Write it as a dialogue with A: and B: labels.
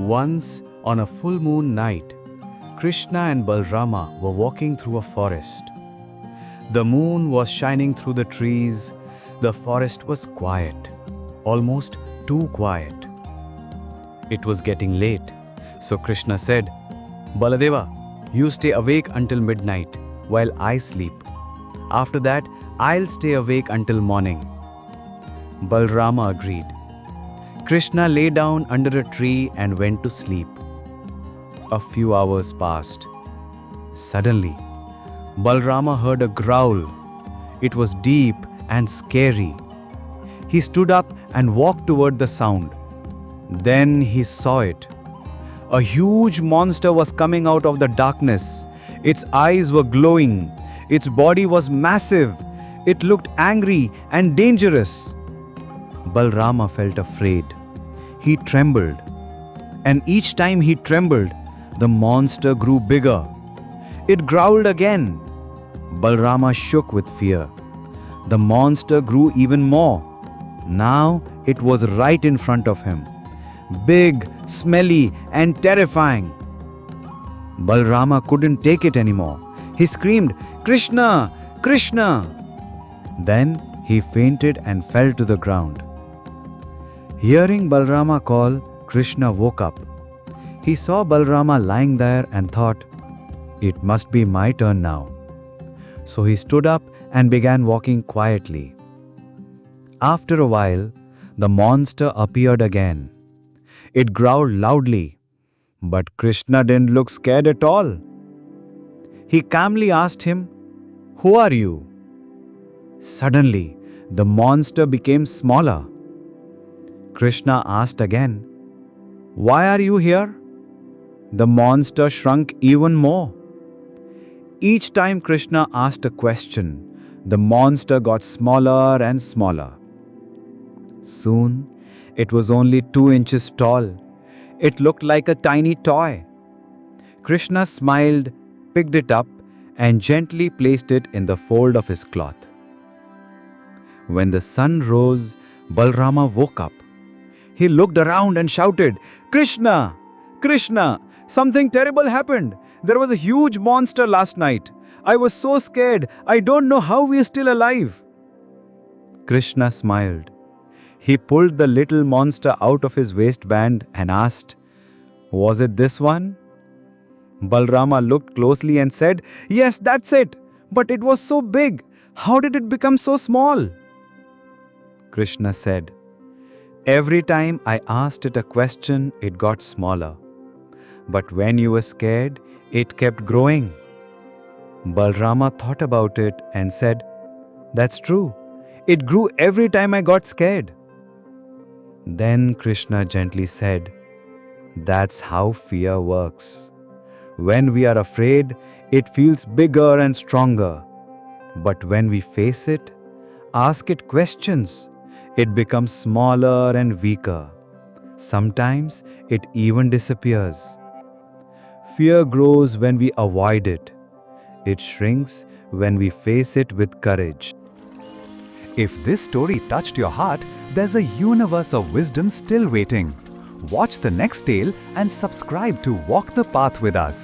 A: Once, on a full moon night, Krishna and Balarama were walking through a forest. The moon was shining through the trees. The forest was quiet, almost too quiet. It was getting late, so Krishna said, "Baladeva, you stay awake until midnight while I sleep. After that, I'll stay awake until morning." Balarama agreed. Krishna lay down under a tree and went to sleep. A few hours passed. Suddenly, Balarama heard a growl. It was deep and scary. He stood up and walked toward the sound. Then he saw it. A huge monster was coming out of the darkness. Its eyes were glowing. Its body was massive. It looked angry and dangerous. Balarama felt afraid. He trembled. And each time he trembled, the monster grew bigger. It growled again. Balarama shook with fear. The monster grew even more. Now it was right in front of him. Big, smelly, and terrifying. Balarama couldn't take it anymore. He screamed, "Krishna! Krishna!" Then he fainted and fell to the ground. Hearing Balarama call, Krishna woke up. He saw Balarama lying there and thought, "It must be my turn now." So he stood up and began walking quietly. After a while, the monster appeared again. It growled loudly, but Krishna didn't look scared at all. He calmly asked him, "Who are you?" Suddenly, the monster became smaller. Krishna asked again, "Why are you here?" The monster shrunk even more. Each time Krishna asked a question, the monster got smaller and smaller. Soon, it was only 2 inches tall. It looked like a tiny toy. Krishna smiled, picked it up, and gently placed it in the fold of his cloth. When the sun rose, Balarama woke up. He looked around and shouted, "Krishna! Krishna! Something terrible happened. There was a huge monster last night. I was so scared. I don't know how we are still alive." Krishna smiled. He pulled the little monster out of his waistband and asked, "Was it this one?" Balarama looked closely and said, "Yes, that's it. But it was so big. How did it become so small?" Krishna said, "Every time I asked it a question, it got smaller. But when you were scared, it kept growing." Balarama thought about it and said, "That's true. It grew every time I got scared." Then Krishna gently said, "That's how fear works. When we are afraid, it feels bigger and stronger. But when we face it, ask it questions, it becomes smaller and weaker. Sometimes it even disappears. Fear grows when we avoid it. It shrinks when we face it with courage."
B: If this story touched your heart, there's a universe of wisdom still waiting. Watch the next tale and subscribe to Walk the Path with us.